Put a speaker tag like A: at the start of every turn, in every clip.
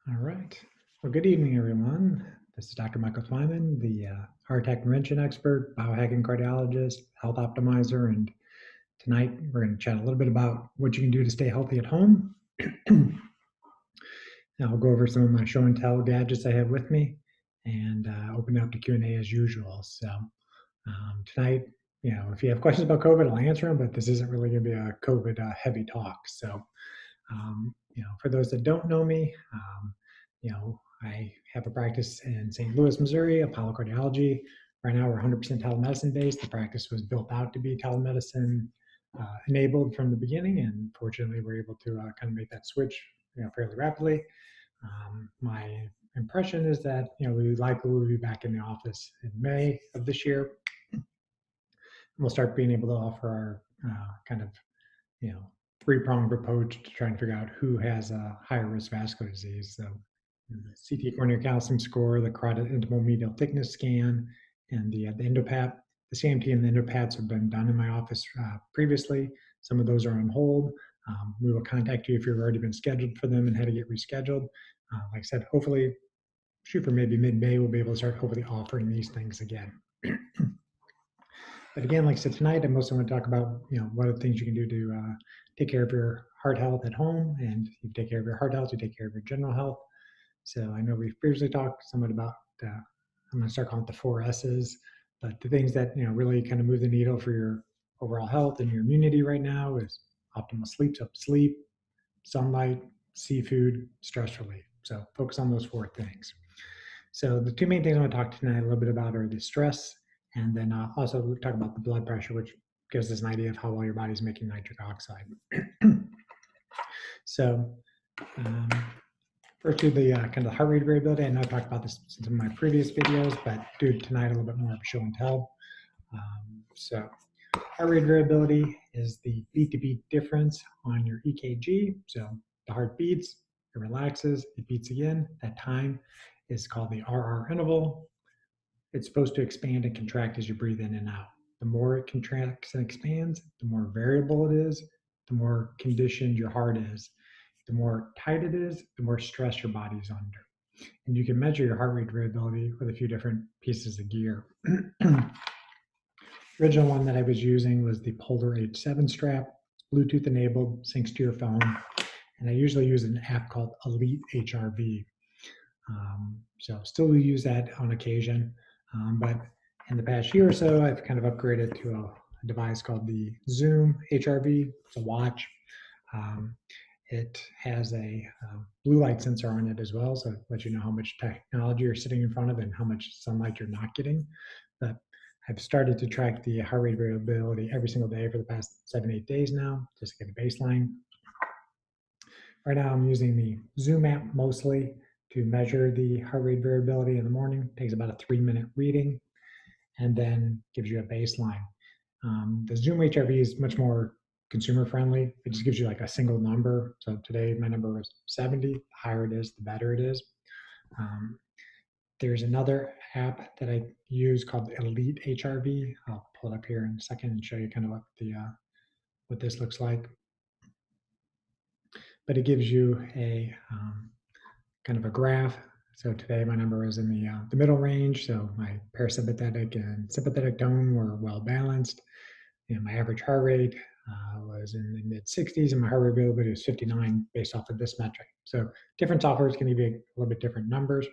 A: All right. Well, good evening, everyone. This is Dr. Michael Twyman, the heart attack prevention expert, biohacking cardiologist, health optimizer, and tonight we're going to chat a little bit about what you can do to stay healthy at home. I'll go over some of my show and tell gadgets I have with me, and open up to Q&A as usual. So tonight, if you have questions about COVID, I'll answer them, but this isn't really going to be a COVID heavy talk. So for those that don't know me, I have a practice in St. Louis, Missouri, Apollo Cardiology. Right now, we're 100% telemedicine based. The practice was built out to be telemedicine enabled from the beginning, and fortunately, we're able to kind of make that switch, fairly rapidly. My impression is that we likely will be back in the office in May of this year. We'll start being able to offer our kind of three-pronged approach to trying to figure out who has a higher risk vascular disease. So the CT coronary calcium score, the carotid intimal medial thickness scan, and the EndoPAT. The CMT and the EndoPATs have been done in my office previously. Some of those are on hold. We will contact you if you've already been scheduled for them and had to get rescheduled. Like I said, hopefully, shoot for maybe mid-May, we'll be able to start hopefully offering these things again. But again, like I said, tonight, I mostly want to talk about, what are the things you can do to take care of your heart health at home. And you take care of your heart health, you take care of your general health. So I know we've previously talked somewhat about, I'm going to start calling it the 4 S's, but the things that, really kind of move the needle for your overall health and your immunity right now is optimal sleep, so sleep, sunlight, seafood, stress relief. So focus on those 4 things. So the 2 main things I want to talk tonight a little bit about are the stress, and then also talk about the blood pressure, which gives us an idea of how well your body's making nitric oxide. So first, do the kind of heart rate variability. I know I talked about this in some of my previous videos, but do tonight a little bit more of a show and tell. So heart rate variability is the beat-to-beat difference on your EKG. So the heart beats, it relaxes, it beats again. That time is called the RR interval. It's supposed to expand and contract as you breathe in and out. The more it contracts and expands, the more variable it is, the more conditioned your heart is. The more tight it is, the more stress your body's under. And you can measure your heart rate variability with a few different pieces of gear. Original one that I was using was the Polar H7 strap. It's Bluetooth enabled, syncs to your phone. And I usually use an app called Elite HRV. So still use that on occasion. But in the past year or so, I've kind of upgraded to a device called the Zoom HRV. It's a watch. It has a blue light sensor on it as well, so it lets you know how much technology you're sitting in front of and how much sunlight you're not getting. But I've started to track the heart rate variability every single day for the past 7-8 days now, just to get a baseline. Right now, I'm using the Zoom app mostly to measure the heart rate variability in the morning. It takes about a 3-minute reading and then gives you a baseline. The Zoom HRV is much more consumer friendly. It just gives you like a single number. So today my number was 70. The higher it is, the better it is. There's another app that I use called Elite HRV. I'll pull it up here in a second and show you kind of what this looks like. But it gives you a kind of a graph. So today my number was in the middle range. So my parasympathetic and sympathetic tone were well balanced. My average heart rate was in the mid 60s, and my heart rate variability was 59 based off of this metric. So different softwares can give you a little bit different numbers.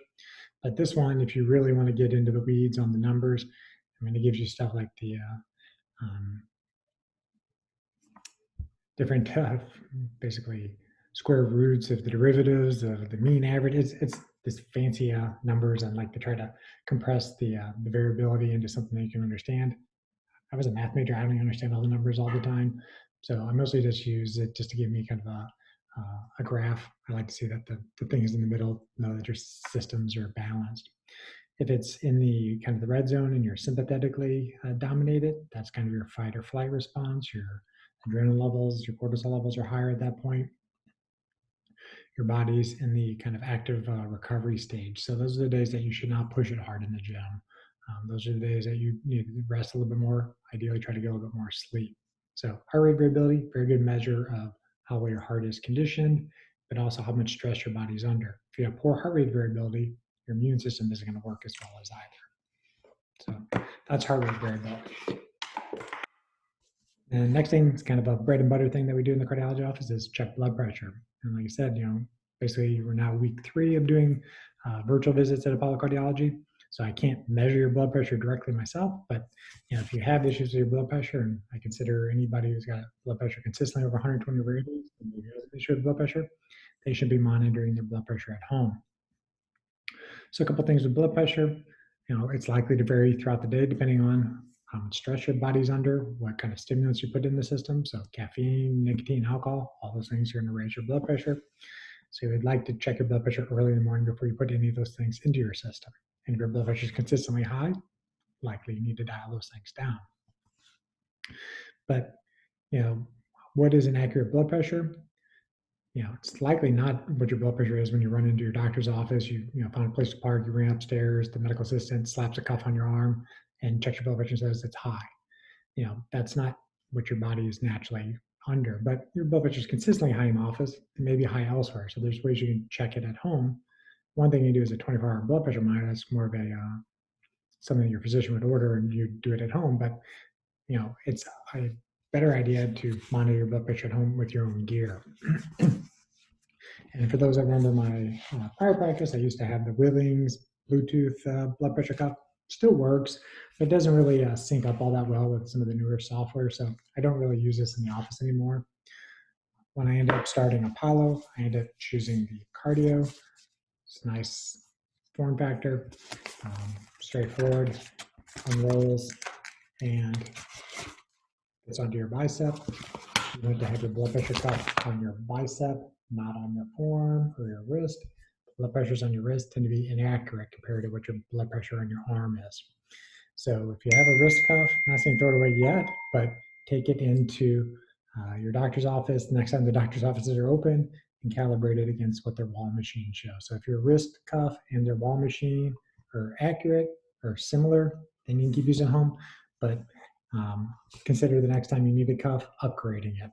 A: But this one, if you really want to get into the weeds on the numbers, it gives you stuff like the different, basically, square roots of the derivatives of the mean average. It's this fancy numbers, and like to try to compress the variability into something that you can understand. I was a math major. I don't understand all the numbers all the time. So I mostly just use it just to give me kind of a graph. I like to see that the things in the middle know that your systems are balanced. If it's in the kind of the red zone and you're sympathetically dominated, that's kind of your fight or flight response. Your adrenaline levels, your cortisol levels are higher at that point. Your body's in the kind of active recovery stage. So those are the days that you should not push it hard in the gym. Those are the days that you need to rest a little bit more, ideally try to get a little bit more sleep. So heart rate variability, very good measure of how well your heart is conditioned. but also how much stress your body's under. If you have poor heart rate variability, your immune system isn't going to work as well as either. So that's heart rate variability. And the next thing is kind of a bread and butter thing that we do in the cardiology office is check blood pressure. And like I said, basically we're now week 3 of doing virtual visits at Apollo Cardiology. So I can't measure your blood pressure directly myself, but if you have issues with your blood pressure, and I consider anybody who's got blood pressure consistently over 120 over 80 and maybe has an issue with blood pressure, they should be monitoring their blood pressure at home. So a couple things with blood pressure, it's likely to vary throughout the day depending on how much stress your body's under, what kind of stimulants you put in the system. So caffeine, nicotine, alcohol, all those things are going to raise your blood pressure. So you would like to check your blood pressure early in the morning before you put any of those things into your system. And if your blood pressure is consistently high, likely you need to dial those things down. But, what is an accurate blood pressure? It's likely not what your blood pressure is when you run into your doctor's office, you find a place to park, you ran upstairs, the medical assistant slaps a cuff on your arm and checks your blood pressure and says it's high. That's not what your body is naturally under, but your blood pressure is consistently high in the office and maybe high elsewhere. So there's ways you can check it at home. One thing you do is a 24-hour blood pressure monitor. That's more of something that your physician would order and you do it at home. But, it's a better idea to monitor your blood pressure at home with your own gear. And for those that remember my prior practice, I used to have the Willings Bluetooth blood pressure cuff. Still works, but it doesn't really sync up all that well with some of the newer software. So I don't really use this in the office anymore. When I ended up starting Apollo, I ended up choosing the Kardia. It's a nice form factor, straightforward, unrolls, and it's onto your bicep. You want to have your blood pressure cuff on your bicep, not on your forearm or your wrist. Blood pressures on your wrist tend to be inaccurate compared to what your blood pressure on your arm is. So if you have a wrist cuff, I'm not saying throw it away yet, but take it into your doctor's office. Next time the doctor's offices are open, and calibrate it against what their wall machine shows. So if your wrist cuff and their wall machine are accurate or similar, then you can keep using home. But consider the next time you need a cuff, upgrading it.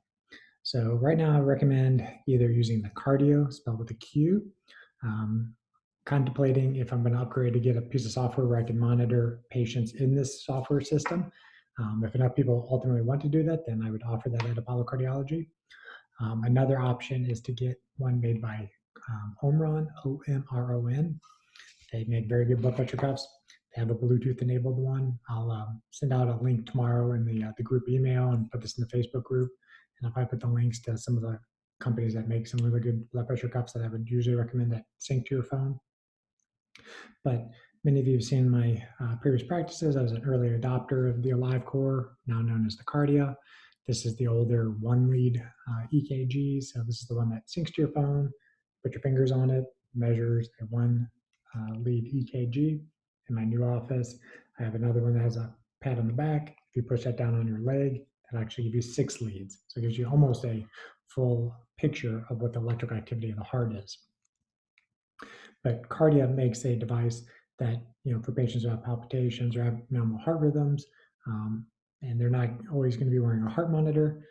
A: So right now I recommend either using the Kardia, spelled with a Q, contemplating if I'm going to upgrade to get a piece of software where I can monitor patients in this software system. If enough people ultimately want to do that, then I would offer that at Apollo Cardiology. Another option is to get one made by Omron, O-M-R-O-N. They make very good blood pressure cuffs. They have a Bluetooth enabled one. I'll send out a link tomorrow in the group email and put this in the Facebook group. And if I put the links to some of the companies that make some really good blood pressure cuffs that I would usually recommend that sync to your phone. But many of you have seen my previous practices. I was an early adopter of the Alive Core, now known as the Kardia. This is the older one lead EKG. So this is the one that syncs to your phone, put your fingers on it, measures a one lead EKG. In my new office, I have another one that has a pad on the back. If you push that down on your leg, that actually gives you 6 leads. So it gives you almost a full picture of what the electrical activity of the heart is. But Kardia makes a device that, for patients who have palpitations or have normal heart rhythms, and they're not always going to be wearing a heart monitor,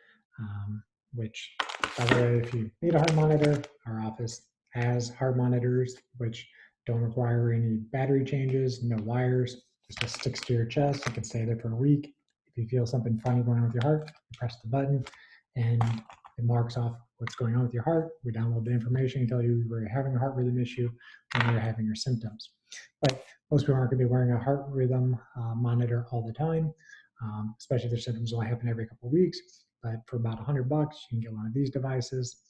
A: which, by the way, if you need a heart monitor, our office has heart monitors, which don't require any battery changes, no wires, just sticks to your chest. You can stay there for a week. If you feel something funny going on with your heart, you press the button and it marks off what's going on with your heart. We download the information and tell you where you're having a heart rhythm issue when you're having your symptoms. But most people aren't going to be wearing a heart rhythm monitor all the time, especially if their symptoms only happen every couple of weeks. But for about $100, you can get one of these devices,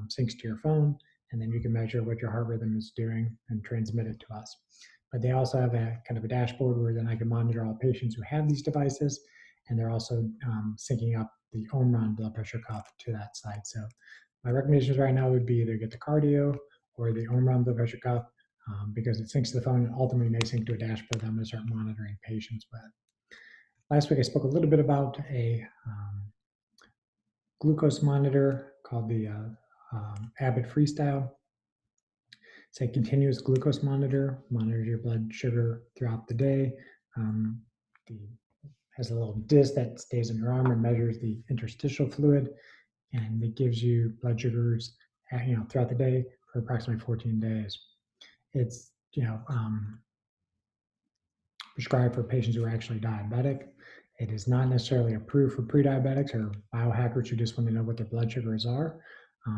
A: syncs to your phone, and then you can measure what your heart rhythm is doing and transmit it to us. But they also have a kind of a dashboard where then I can monitor all patients who have these devices, and they're also syncing up the Omron blood pressure cuff to that side. So my recommendations right now would be either get the Kardia or the Omron blood pressure cuff because it syncs to the phone and ultimately may sync to a dashboard that I'm going to start monitoring patients with. Last week I spoke a little bit about a glucose monitor called the Abbott Freestyle. It's a continuous glucose monitor, monitors your blood sugar throughout the day. Has a little disc that stays in your arm and measures the interstitial fluid, and it gives you blood sugars throughout the day for approximately 14 days. It's prescribed for patients who are actually diabetic. It is not necessarily approved for pre-diabetics or biohackers who just want to know what their blood sugars are.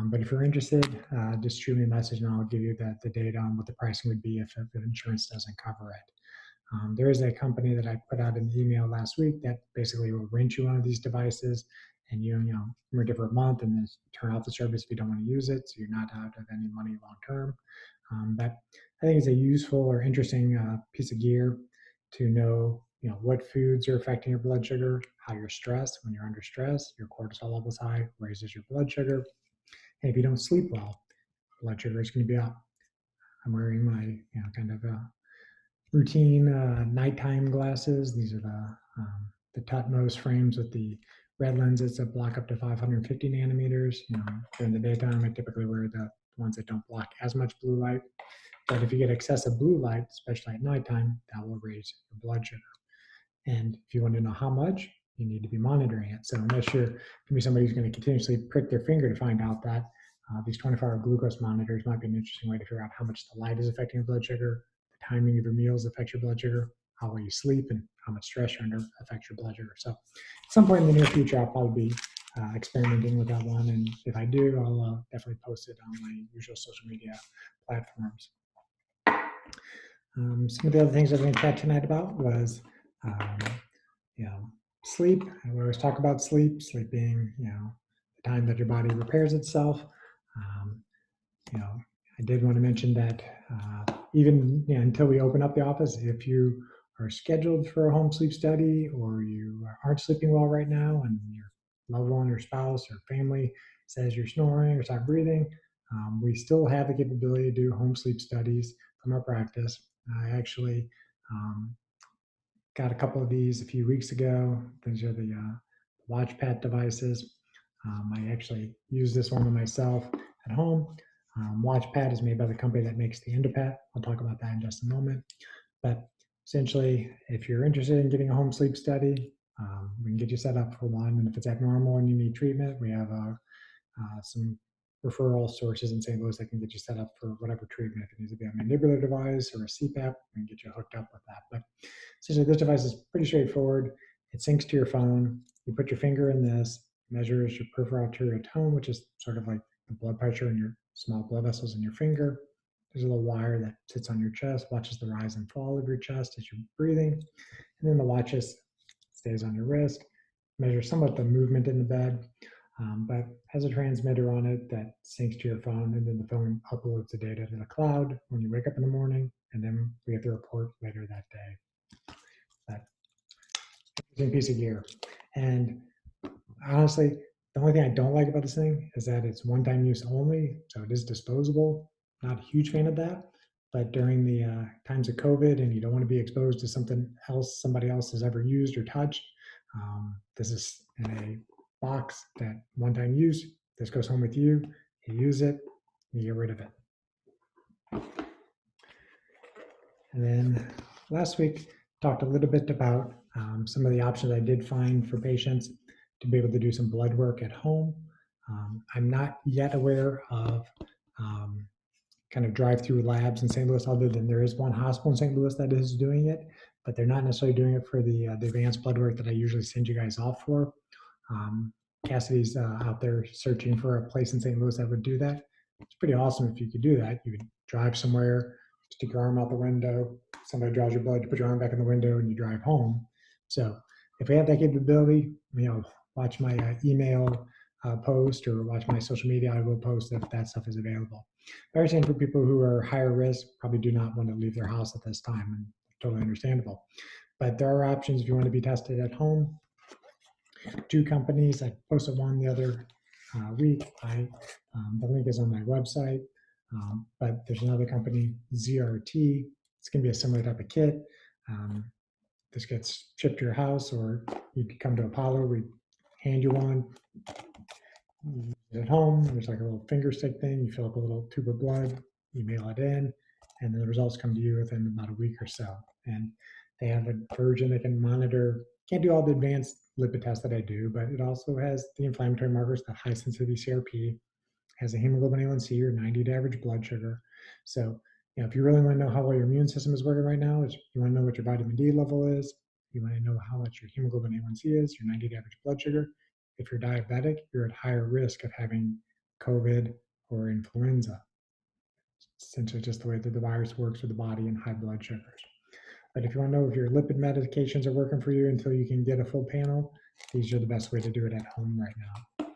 A: But if you're interested, just shoot me a message and I'll give you the data on what the pricing would be if insurance doesn't cover it. There is a company that I put out an email last week that basically will rent you one of these devices and you rent it for a month and then turn off the service if you don't want to use it, so you're not out of any money long term. But I think it's a useful or interesting piece of gear to know, what foods are affecting your blood sugar, how you're stressed. When you're under stress, your cortisol level's high, raises your blood sugar. And if you don't sleep well, blood sugar is going to be up. I'm wearing my, kind of routine nighttime glasses. These are the topmost frames with the red lenses that block up to 550 nanometers. During the daytime, I typically wear the ones that don't block as much blue light. But if you get excessive blue light, especially at nighttime, that will raise your blood sugar. And if you want to know how much, you need to be monitoring it. So unless you're going to be somebody who's going to continuously prick their finger to find out that, these 24-hour glucose monitors might be an interesting way to figure out how much the light is affecting your blood sugar, the timing of your meals affects your blood sugar, how well you sleep, and how much stress you're under affects your blood sugar. So at some point in the near future, I'll probably be experimenting with that one. And if I do, I'll definitely post it on my usual social media platforms. Some of the other things I was going to chat tonight about was, sleep. We always talk about sleep being, the time that your body repairs itself. Um, I did want to mention that even until we open up the office, if you are scheduled for a home sleep study or you aren't sleeping well right now and your loved one or spouse or family says you're snoring or stop breathing, we still have the capability to do home sleep studies from our practice. I actually got a couple of these a few weeks ago. These are the WatchPAT devices. I actually use this one on myself at home. WatchPAT is made by the company that makes the EndoPAT. I'll talk about that in just a moment. But essentially, if you're interested in getting a home sleep study, we can get you set up for one. And if it's abnormal and you need treatment, we have some referral sources in St. Louis that can get you set up for whatever treatment. If it needs to be a mandibular device or a CPAP, we can get you hooked up with that. But essentially, this device is pretty straightforward. It syncs to your phone. You put your finger in this, measures your peripheral arterial tone, which is sort of like the blood pressure in your small blood vessels in your finger. There's a little wire that sits on your chest, watches the rise and fall of your chest as you're breathing. And then the watch stays on your wrist, measures somewhat the movement in the bed, but has a transmitter on it that syncs to your phone, and then the phone uploads the data to the cloud when you wake up in the morning, and then we get the report later that day. That interesting piece of gear. And honestly, the only thing I don't like about this thing is that it's one-time use only, so it is disposable. Not a huge fan of that, but during the times of COVID and you don't want to be exposed to something else somebody else has ever used or touched, this is in a box that one-time use. This goes home with you. You use it, you get rid of it. And then last week, talked a little bit about some of the options I did find for patients to be able to do some blood work at home. I'm not yet aware of kind of drive-through labs in St. Louis, other than there is one hospital in St. Louis that is doing it, but they're not necessarily doing it for the advanced blood work that I usually send you guys off for. Cassidy's out there searching for a place in St. Louis that would do that. It's pretty awesome if you could do that. You would drive somewhere, stick your arm out the window, somebody draws your blood, you put your arm back in the window, and you drive home. So if we have that capability, watch my email post or watch my social media. I will post if that stuff is available. I understand for people who are higher risk, probably do not want to leave their house at this time, and totally understandable. But there are options if you want to be tested at home. Two companies, I posted one the other week. The link is on my website, but there's another company, ZRT. It's going to be a similar type of kit. This gets shipped to your house, or you can come to Apollo, we hand you one. At home, there's like a little finger stick thing. You fill up a little tube of blood, you mail it in, and then the results come to you within about a week or so. And they have a version that can monitor, can't do all the advanced lipid tests that I do, but it also has the inflammatory markers, the high sensitivity CRP, has a hemoglobin A1C or 90 to average blood sugar. So, if you really want to know how well your immune system is working right now, is you want to know what your vitamin D level is, you want to know how much your hemoglobin A1C is, your 90 to average blood sugar. If you're diabetic, you're at higher risk of having COVID or influenza. Essentially, just the way that the virus works with the body and high blood sugars. But if you want to know if your lipid medications are working for you until you can get a full panel, these are the best way to do it at home right now.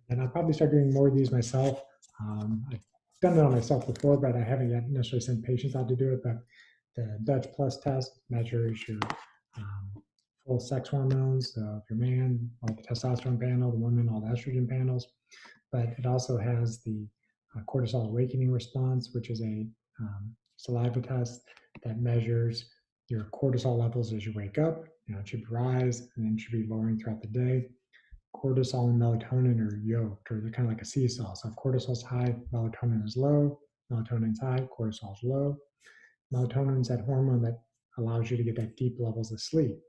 A: And I'll probably start doing more of these myself. I've done it on myself before, but I haven't yet necessarily sent patients out to do it. But the Dutch Plus test measures your full sex hormones. So if you're a man, all the testosterone panel, the woman, all the estrogen panels. But it also has the cortisol awakening response, which is a saliva test that measures your cortisol levels as you wake up. It should rise and then should be lowering throughout the day. Cortisol and melatonin are yoked, or they're kind of like a seesaw. So if cortisol's high, melatonin is low. Melatonin's high, cortisol's low. Melatonin's that hormone that allows you to get that deep levels of sleep.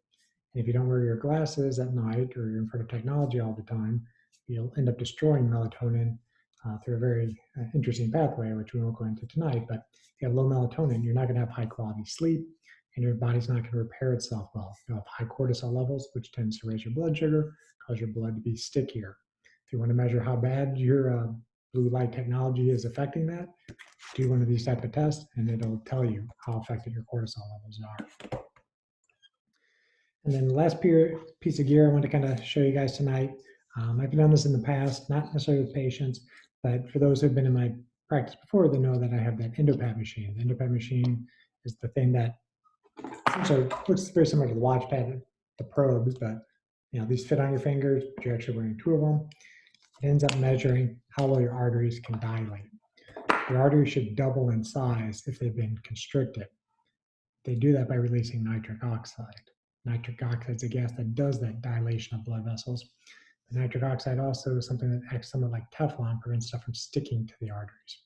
A: And if you don't wear your glasses at night or you're in front of technology all the time, you'll end up destroying melatonin through a very interesting pathway, which we won't go into tonight. But if you have low melatonin, you're not going to have high quality sleep, and your body's not going to repair itself well. You'll have high cortisol levels, which tends to raise your blood sugar, cause your blood to be stickier. If you want to measure how bad your blue light technology is affecting that, do one of these type of tests, and it'll tell you how affected your cortisol levels are. And then the last piece of gear I want to kind of show you guys tonight. I've done this in the past, not necessarily with patients, but for those who've been in my practice before, they know that I have that EndoPAT machine. The EndoPAT machine is the thing that essentially looks very similar to the WatchPAT, the probes, but these fit on your fingers, but you're actually wearing two of them. It ends up measuring how well your arteries can dilate. Your arteries should double in size if they've been constricted. They do that by releasing nitric oxide. Nitric oxide is a gas that does that dilation of blood vessels. But nitric oxide also is something that acts somewhat like Teflon, prevents stuff from sticking to the arteries.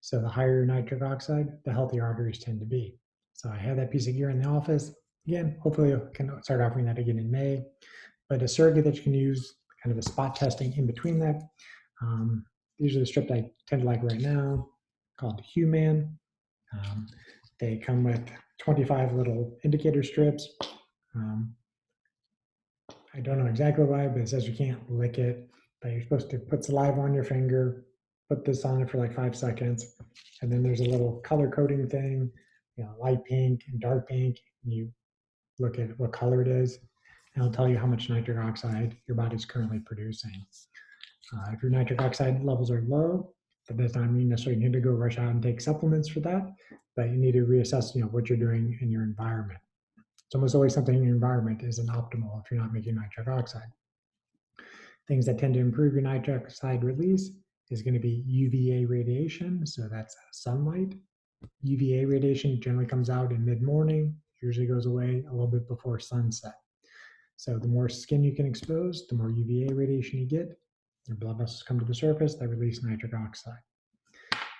A: So the higher your nitric oxide, the healthier arteries tend to be. So I have that piece of gear in the office. Again, hopefully I can start offering that again in May. But a surrogate that you can use, kind of a spot testing in between that. These are the strips I tend to like right now, called Human. They come with 25 little indicator strips. I don't know exactly why, but it says you can't lick it, but you're supposed to put saliva on your finger, put this on it for like 5 seconds, and then there's a little color coding thing, light pink and dark pink, and you look at what color it is, and it'll tell you how much nitric oxide your body's currently producing. If your nitric oxide levels are low, that does not mean necessarily you need to go rush out and take supplements for that, but you need to reassess, what you're doing in your environment. It's almost always something in your environment isn't optimal if you're not making nitric oxide. Things that tend to improve your nitric oxide release is going to be UVA radiation. So that's sunlight. UVA radiation generally comes out in mid-morning, usually goes away a little bit before sunset. So the more skin you can expose, the more UVA radiation you get. Your blood vessels come to the surface, they release nitric oxide.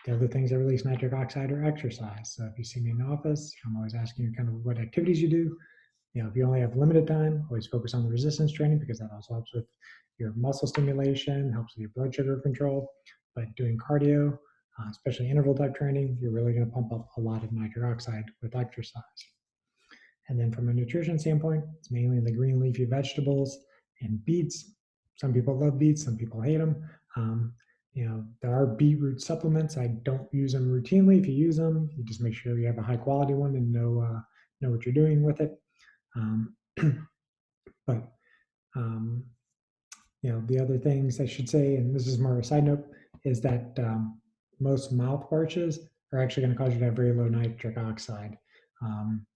A: The other things that release nitric oxide are exercise. So if you see me in the office, I'm always asking you kind of what activities you do. If you only have limited time, always focus on the resistance training because that also helps with your muscle stimulation, helps with your blood sugar control. But doing cardio, especially interval type training, you're really going to pump up a lot of nitric oxide with exercise. And then from a nutrition standpoint, it's mainly the green leafy vegetables and beets. Some people love beets, some people hate them. There are beetroot supplements. I don't use them routinely. If you use them, you just make sure you have a high quality one and know what you're doing with it. But the other things I should say, and this is more of a side note, is that most mouthwashes are actually going to cause you to have very low nitric oxide.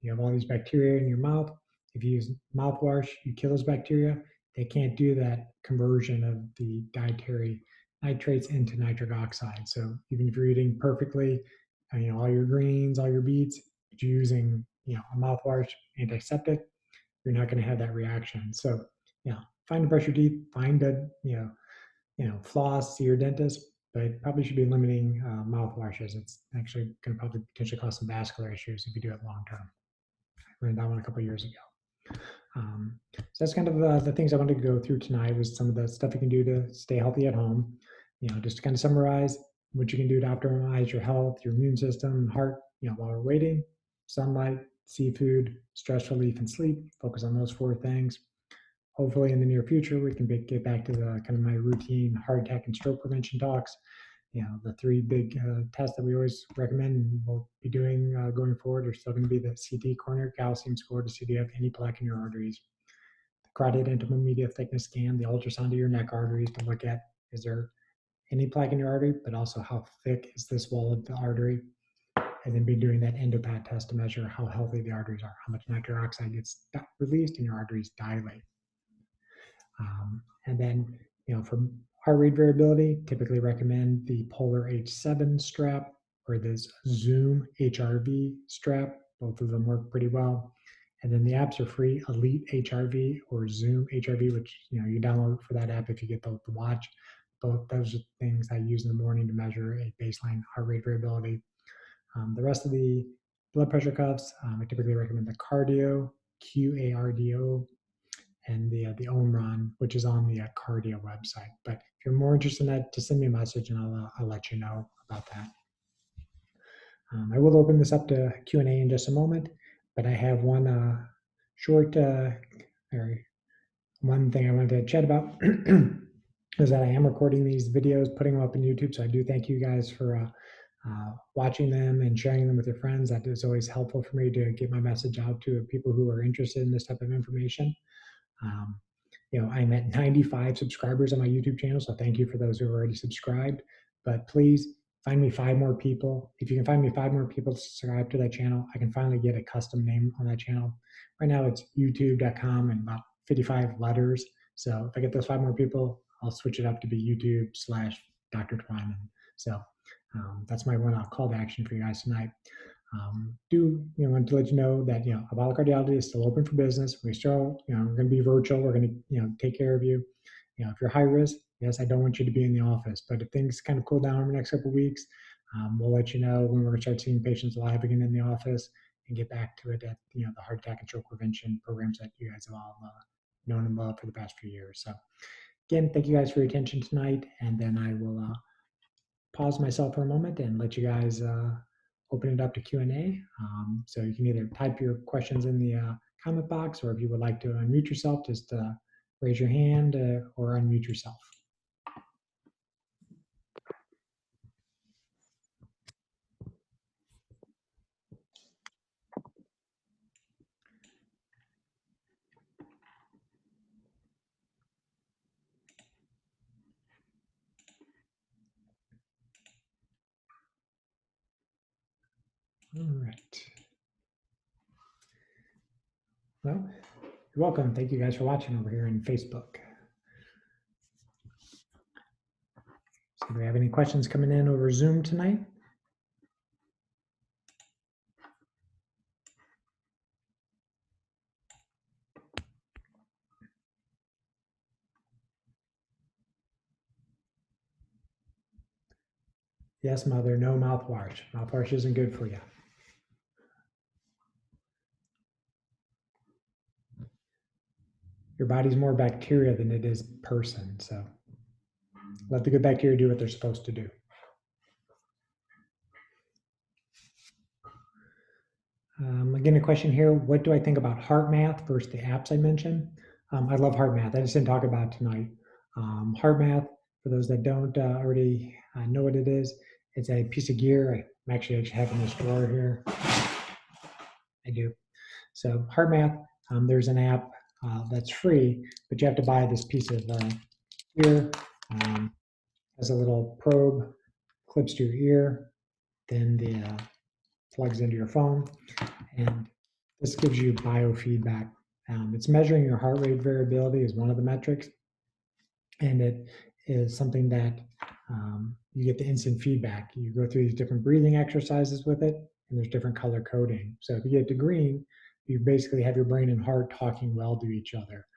A: You have all these bacteria in your mouth. If you use mouthwash, you kill those bacteria. They can't do that conversion of the dietary nitrates into nitric oxide. So even if you're eating perfectly, all your greens, all your beets, but you're using a mouthwash antiseptic, you're not going to have that reaction. So find to brush your teeth, find a floss, see your dentist, but probably should be limiting mouthwashes. It's actually going to probably potentially cause some vascular issues if you do it long term. I learned that one a couple of years ago. So that's kind of the things I wanted to go through tonight was some of the stuff you can do to stay healthy at home. just to kind of summarize what you can do to optimize your health, your immune system, heart, while we're waiting: sunlight, seafood, stress relief, and sleep. Focus on those 4 things. Hopefully in the near future, we can get back to the kind of my routine heart attack and stroke prevention talks. The 3 big tests that we always recommend and we'll be doing going forward are still going to be the CT coronary calcium score to see if you have any plaque in your arteries, the carotid intermediate thickness scan, the ultrasound of your neck arteries to look at is there any plaque in your artery, but also how thick is this wall of the artery, and then be doing that endopat test to measure how healthy the arteries are, how much nitric oxide gets released and your arteries dilate. And then, for heart rate variability, typically recommend the Polar H7 strap or this Zoom HRV strap. Both of them work pretty well. And then the apps are free: Elite HRV or Zoom HRV, which you download for that app if you get the watch. Both those are things I use in the morning to measure a baseline heart rate variability. The rest of the blood pressure cuffs, I typically recommend the Cardio, QARDO, and the Omron, which is on the Kardia website. But if you're more interested in that, just send me a message and I'll let you know about that. I will open this up to Q&A in just a moment, but I have one short, one thing I wanted to chat about is that I am recording these videos, putting them up on YouTube. So I do thank you guys for watching them and sharing them with your friends. That is always helpful for me to get my message out to people who are interested in this type of information. I'm at 95 subscribers on my YouTube channel, so thank you for those who have already subscribed. But please find me 5 more people. If you can find me 5 more people to subscribe to that channel, I can finally get a custom name on that channel. Right now it's youtube.com and about 55 letters. So if I get those 5 more people, I'll switch it up to be YouTube/Dr. Twyman. So that's my one call to action for you guys tonight. Want to let you know that Apollo Cardiology is still open for business. We're still we're going to be virtual. We're going to take care of you. If you're high risk, yes, I don't want you to be in the office, but if things kind of cool down over the next couple of weeks, we'll let you know when we're going to start seeing patients live again in the office and get back to it at the heart attack and stroke prevention programs that you guys have all known and loved for the past few years. So again, thank you guys for your attention tonight, and then I will pause myself for a moment and let you guys open it up to Q&A. So you can either type your questions in the comment box, or if you would like to unmute yourself, just raise your hand or unmute yourself. All right. Well, you're welcome. Thank you guys for watching over here on Facebook. So do we have any questions coming in over Zoom tonight? Yes, mother, no mouthwash. Mouthwash isn't good for you. Your body's more bacteria than it is person, so let the good bacteria do what they're supposed to do. Again, a question here: what do I think about HeartMath versus the apps I mentioned? I love HeartMath. I just didn't talk about it tonight. HeartMath, for those that don't already know what it is, it's a piece of gear. I actually have in this drawer here. I do. So HeartMath, there's an app that's free, but you have to buy this piece of gear. Has a little probe, clips to your ear, then the plugs into your phone, and this gives you biofeedback. It's measuring your heart rate variability is one of the metrics, and it is something that you get the instant feedback. You go through these different breathing exercises with it, and there's different color coding. So if you get to green, you basically have your brain and heart talking well to each other.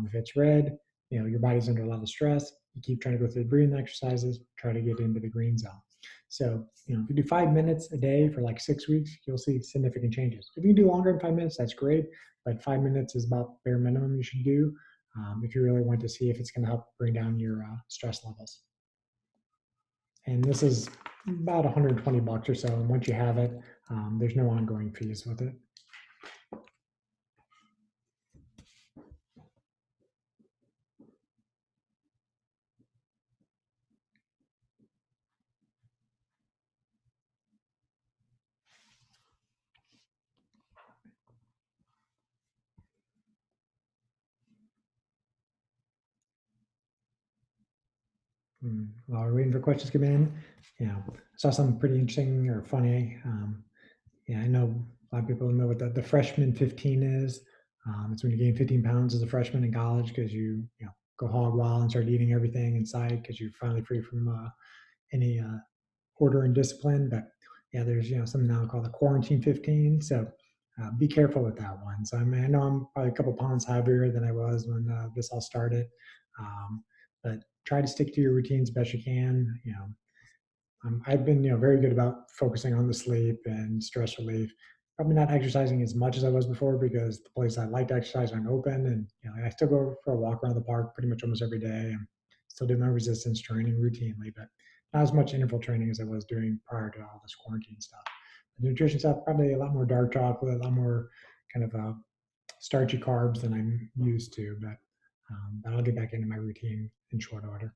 A: If it's red, your body's under a lot of stress. You keep trying to go through the breathing exercises, try to get into the green zone. So, if you do 5 minutes a day for like 6 weeks, you'll see significant changes. If you can do longer than 5 minutes, that's great, but 5 minutes is about bare minimum you should do if you really want to see if it's going to help bring down your stress levels. And this is about 120 bucks or so. And once you have it, there's no ongoing fees with it. While we're waiting for questions to come in, I saw something pretty interesting or funny. I know a lot of people know what the freshman 15 is. It's when you gain 15 pounds as a freshman in college because you go hog wild and start eating everything inside because you're finally free from any order and discipline. But yeah, there's something now called the quarantine 15. So be careful with that one. So I know I'm probably a couple pounds heavier than I was when this all started. But try to stick to your routines best you can. I've been very good about focusing on the sleep and stress relief. Probably not exercising as much as I was before because the place I like to exercise aren't open, and I still go for a walk around the park pretty much almost every day, and still do my resistance training routinely, but not as much interval training as I was doing prior to all this quarantine stuff. The nutrition stuff, probably a lot more dark chocolate, a lot more kind of starchy carbs than I'm used to, but I'll get back into my routine in short order.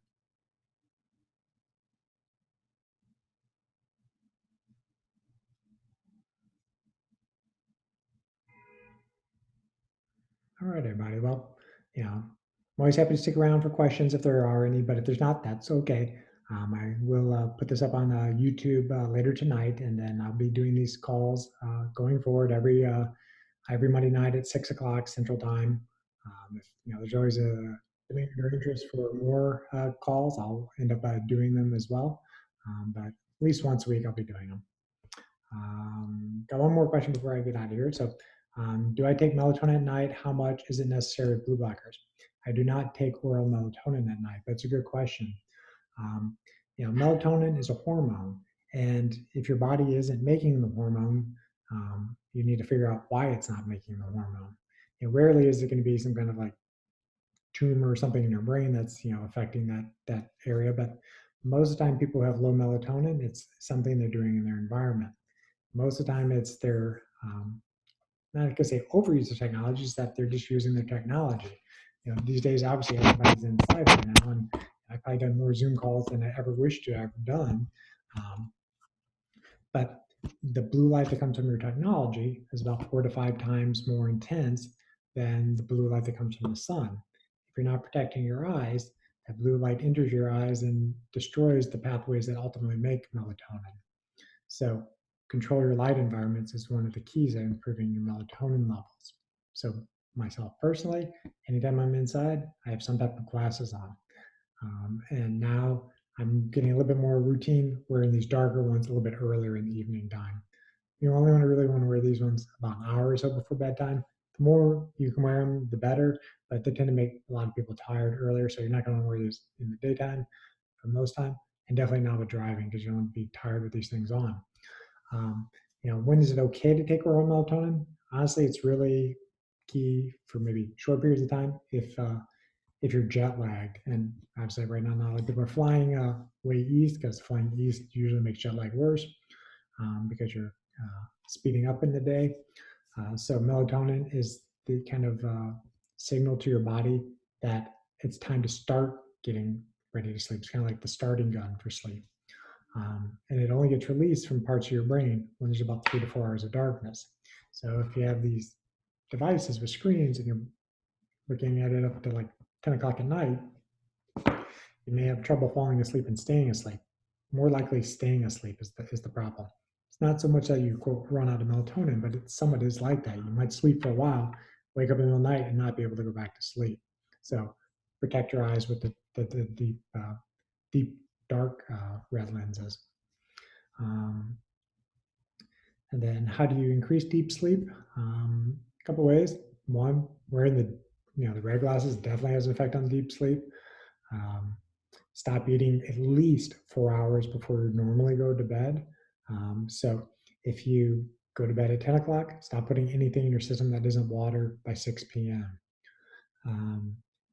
A: All right, everybody. Well, I'm always happy to stick around for questions if there are any, but if there's not, that's okay. I will put this up on YouTube later tonight, and then I'll be doing these calls going forward every Monday night at 6 o'clock Central Time. If there's always a interest for more calls, I'll end up doing them as well. But at least once a week, I'll be doing them. Got one more question before I get out of here. So, do I take melatonin at night? How much is it necessary with blue blockers? I do not take oral melatonin at night. That's a good question. Um, melatonin is a hormone, and if your body isn't making the hormone, you need to figure out why it's not making the hormone. Rarely is it going to be some kind of like tumor or something in your brain that's affecting that area, but most of the time people who have low melatonin, it's something they're doing in their environment. Most of the time it's their not going to say overuse of technology, is that they're just using their technology. These days obviously everybody's inside right now, and I've probably done more Zoom calls than I ever wish to have done. um, but the blue light that comes from your technology is about 4 to 5 times more intense than the blue light that comes from the sun. If you're not protecting your eyes, that blue light enters your eyes and destroys the pathways that ultimately make melatonin. So control your light environments is one of the keys of improving your melatonin levels. So myself personally, anytime I'm inside, I have some type of glasses on. And now I'm getting a little bit more routine wearing these darker ones a little bit earlier in the evening time. You only really want to wear these ones about an hour or so before bedtime. The more you can wear them, the better, but they tend to make a lot of people tired earlier, so you're not going to wear these in the daytime for most time, and definitely not with driving because you don't want to be tired with these things on. Um, when is it okay to take oral melatonin? Honestly, it's really key for maybe short periods of time if you're jet lagged. And obviously, right now, not a lot of people are flying way east because flying east usually makes jet lag worse because you're speeding up in the day. So melatonin is the kind of signal to your body that it's time to start getting ready to sleep. It's kind of like the starting gun for sleep. And it only gets released from parts of your brain when there's about 3 to 4 hours of darkness. So if you have these devices with screens and you're looking at it up to like 10 o'clock at night, you may have trouble falling asleep and staying asleep. More likely, staying asleep is the problem. It's not so much that you quote run out of melatonin, but it somewhat is like that. You might sleep for a while, wake up in the middle of the night, and not be able to go back to sleep. So protect your eyes with the deep dark red lenses. Um, and then how do you increase deep sleep? A couple ways. One, wearing the red glasses definitely has an effect on deep sleep. Um, Stop eating at least 4 hours before you normally go to bed. So if you go to bed at 10 o'clock, stop putting anything in your system that isn't water by 6 p.m.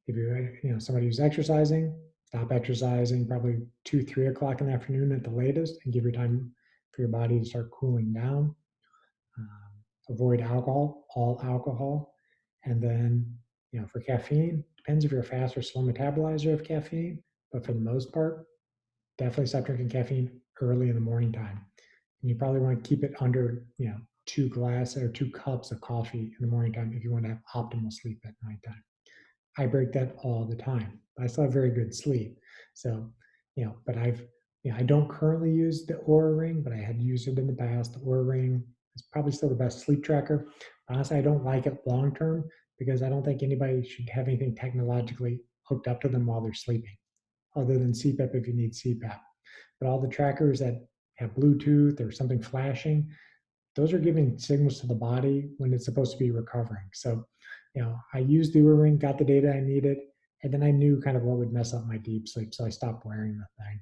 A: If you're somebody who's exercising, Stop exercising probably 2, 3 o'clock in the afternoon at the latest, and give your time for your body to start cooling down. Avoid alcohol, all alcohol. And then, for caffeine, depends if you're a fast or slow metabolizer of caffeine, but for the most part, definitely stop drinking caffeine early in the morning time. And you probably want to keep it under, 2 cups of coffee in the morning time if you want to have optimal sleep at nighttime. I break that all the time, but I still have very good sleep. So, but I don't currently use the Oura ring, but I had used it in the past. The Oura ring is probably still the best sleep tracker. Honestly, I don't like it long term because I don't think anybody should have anything technologically hooked up to them while they're sleeping, other than CPAP if you need CPAP. But all the trackers that have Bluetooth or something flashing, those are giving signals to the body when it's supposed to be recovering. So, I used the Oura ring, got the data I needed, and then I knew kind of what would mess up my deep sleep, so I stopped wearing the thing.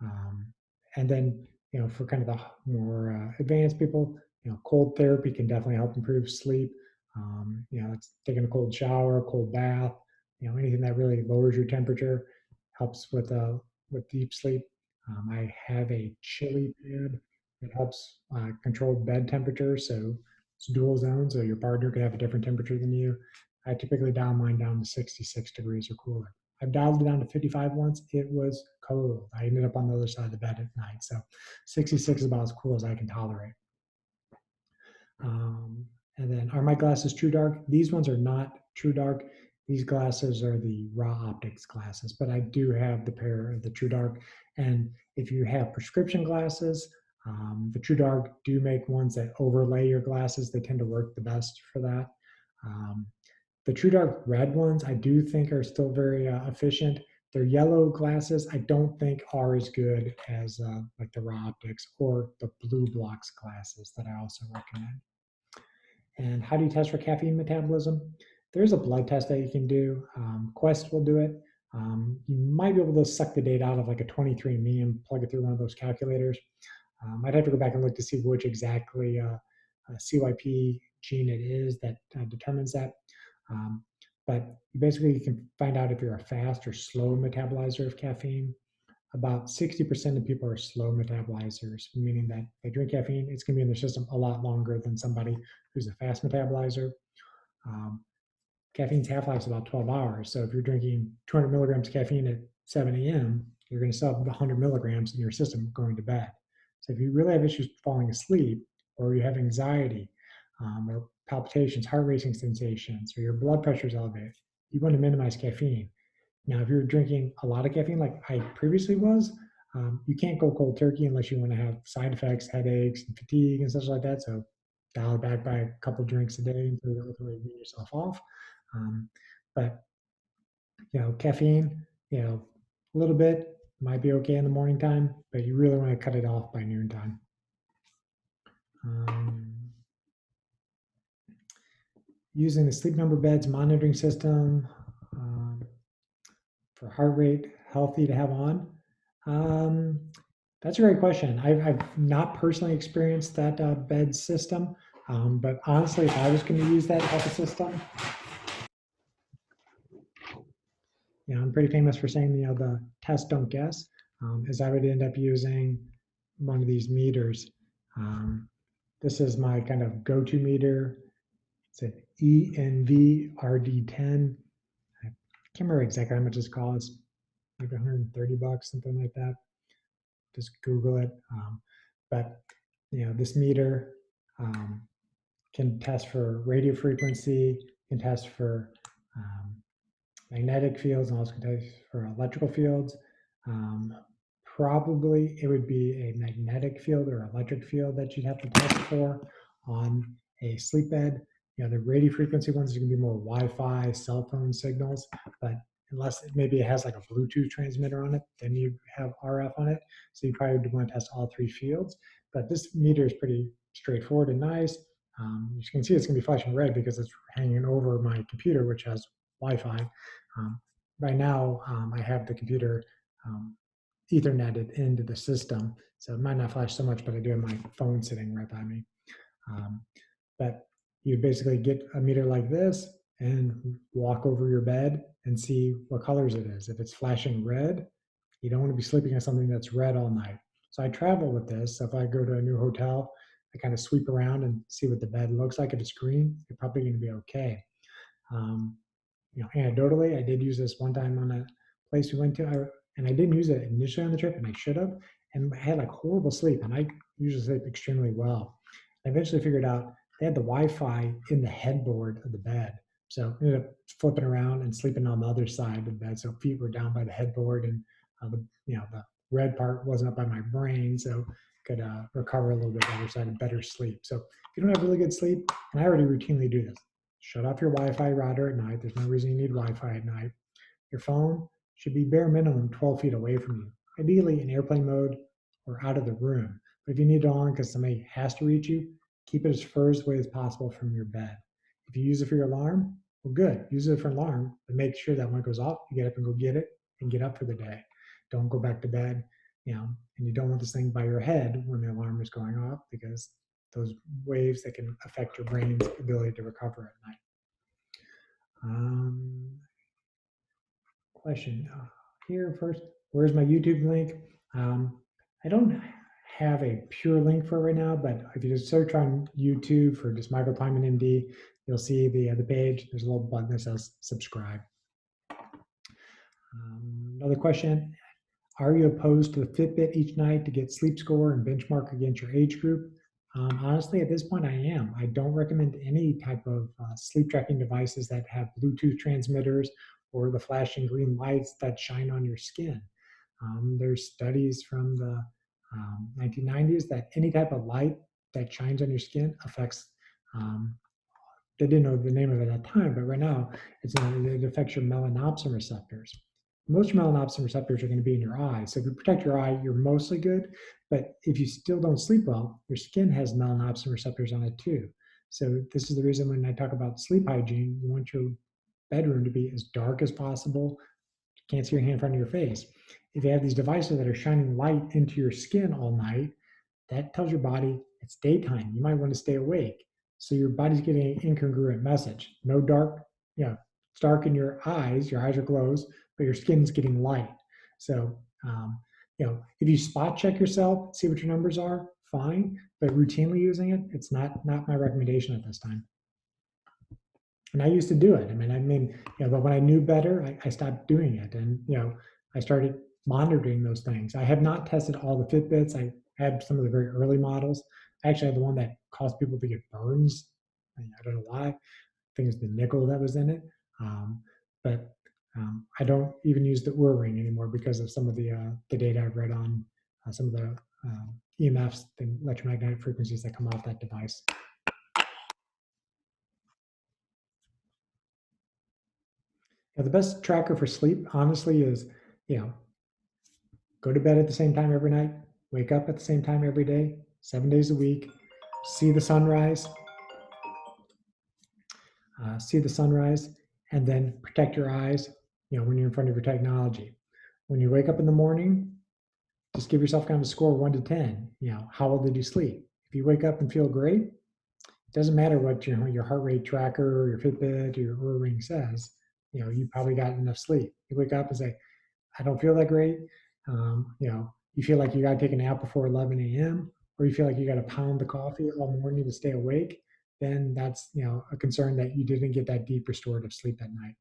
A: Um, and then, for kind of the more advanced people, cold therapy can definitely help improve sleep. It's taking a cold shower, cold bath, anything that really lowers your temperature helps with deep sleep. I have a chili pad that helps control bed temperature, so it's dual zone, so your partner could have a different temperature than you. I typically dial mine down to 66 degrees or cooler. I've dialed it down to 55 once. It was cold. I ended up on the other side of the bed at night. So 66 is about as cool as I can tolerate. And then, are my glasses True Dark? These ones are not True Dark. These glasses are the Raw Optics glasses, but I do have the pair of the True Dark. And if you have prescription glasses, the True Dark do make ones that overlay your glasses. They tend to work the best for that. The True Dark red ones, I do think are still very efficient. Their yellow glasses, I don't think are as good as like the Raw Optics or the Blue Blocks glasses that I also recommend. And how do you test for caffeine metabolism? There's a blood test that you can do. Quest will do it. You might be able to suck the data out of like a 23andMe and plug it through one of those calculators. I'd have to go back and look to see which exactly CYP gene it is that determines that. But basically, you can find out if you're a fast or slow metabolizer of caffeine. About 60% of people are slow metabolizers, meaning that they drink caffeine, it's going to be in their system a lot longer than somebody who's a fast metabolizer. Caffeine's half-life is about 12 hours. So if you're drinking 200 milligrams of caffeine at 7 a.m., you're going to still have 100 milligrams in your system going to bed. So if you really have issues falling asleep, or you have anxiety, or palpitations, heart racing sensations, or your blood pressure is elevated, you want to minimize caffeine. Now, if you're drinking a lot of caffeine, like I previously was, you can't go cold turkey unless you want to have side effects, headaches, and fatigue, and such like that. So dial it back by a couple drinks a day until you ultimately wean yourself off. But caffeine, a little bit might be okay in the morning time, but you really want to cut it off by noontime. Using the Sleep Number Beds monitoring system for heart rate, healthy to have on. That's a great question. I've not personally experienced that bed system, but honestly, if I was going to use that type of system, I'm pretty famous for saying, the test don't guess, is I would end up using one of these meters. This is my kind of go-to meter. It's an ENV-RD10. I can't remember exactly how much it's called. It's maybe $130, something like that. Just Google it. But this meter can test for radio frequency, can test for magnetic fields, and also can test for electrical fields. Probably it would be a magnetic field or electric field that you'd have to test for on a sleep bed. The radio frequency ones are going to be more Wi-Fi, cell phone signals, but unless maybe it has like a Bluetooth transmitter on it, then you have RF on it. So you probably would want to test all 3 fields. But this meter is pretty straightforward and nice. You can see it's going to be flashing red because it's hanging over my computer, which has Wi-Fi. Right now, I have the computer Ethernetted into the system, so it might not flash so much, but I do have my phone sitting right by me. But you basically get a meter like this, and walk over your bed and see what colors it is. If it's flashing red, you don't want to be sleeping on something that's red all night. So I travel with this. So if I go to a new hotel, I kind of sweep around and see what the bed looks like. If it's green, you're probably going to be okay. Um, anecdotally, I did use this one time on a place we went to, and I didn't use it initially on the trip, and I should have. And I had like horrible sleep, and I usually sleep extremely well. I eventually figured out they had the Wi-Fi in the headboard of the bed, so I ended up flipping around and sleeping on the other side of the bed. So feet were down by the headboard, and the red part wasn't up by my brain, so could recover a little bit better, so I had better sleep. So if you don't have really good sleep, and I already routinely do this, shut off your Wi-Fi router at night. There's no reason you need Wi-Fi at night. Your phone should be bare minimum 12 feet away from you, ideally in airplane mode or out of the room. But if you need it on because somebody has to reach you, keep it as furthest away as possible from your bed. If you use it for your alarm, well, good. Use it for an alarm, but make sure that when it goes off, you get up and go get it and get up for the day. Don't go back to bed, and you don't want this thing by your head when the alarm is going off, because those waves that can affect your brain's ability to recover at night. Question here first. Where's my YouTube link? I don't have a pure link for it right now, but if you just search on YouTube for just Michael Timon MD, you'll see the page. There's a little button that says subscribe. Another question. Are you opposed to the Fitbit each night to get sleep score and benchmark against your age group? Honestly, at this point, I am. I don't recommend any type of sleep tracking devices that have Bluetooth transmitters or the flashing green lights that shine on your skin. There's studies from the 1990s that any type of light that shines on your skin affects, they didn't know the name of it at the time, but right now it affects your melanopsin receptors. Most melanopsin receptors are going to be in your eye. So if you protect your eye, you're mostly good. But if you still don't sleep well, your skin has melanopsin receptors on it too. So this is the reason when I talk about sleep hygiene, you want your bedroom to be as dark as possible. You can't see your hand in front of your face. If you have these devices that are shining light into your skin all night, that tells your body it's daytime. You might want to stay awake. So your body's getting an incongruent message. No dark, it's dark in your eyes are closed, but your skin's getting light. So, if you spot check yourself, see what your numbers are, fine. But routinely using it, it's not my recommendation at this time. And I used to do it. But when I knew better, I stopped doing it. And, I started monitoring those things. I have not tested all the Fitbits. I had some of the very early models. I actually had the one that caused people to get burns. I don't know why. I think it's the nickel that was in it. But I don't even use the Oura ring anymore because of some of the data I've read on some of the EMFs, the electromagnetic frequencies that come off that device. The best tracker for sleep, honestly, is, go to bed at the same time every night, wake up at the same time every day, 7 days a week, see the sunrise, and then protect your eyes, when you're in front of your technology. When you wake up in the morning, just give yourself kind of a score 1 to 10. How well did you sleep? If you wake up and feel great, it doesn't matter what your heart rate tracker or your Fitbit or your Oura ring says. You probably got enough sleep. You wake up and say, I don't feel that great. You feel like you got to take a nap before 11 a.m., or you feel like you got to pound the coffee all morning to stay awake, then that's, a concern that you didn't get that deep restorative sleep at night.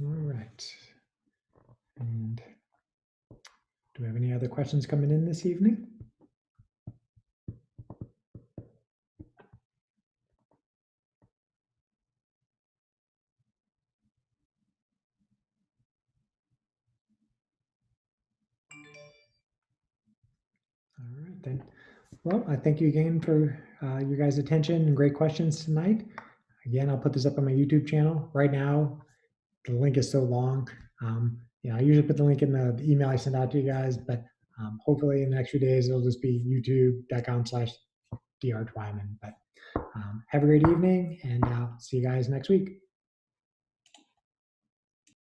A: All right. And do we have any other questions coming in this evening? All right, then. Well, I thank you again for your guys' attention and great questions tonight. Again, I'll put this up on my YouTube channel. Right now, the link is so long. I usually put the link in the email I send out to you guys, but hopefully in the next few days, it'll just be youtube.com/drtwyman. But have a great evening, and I'll see you guys next week.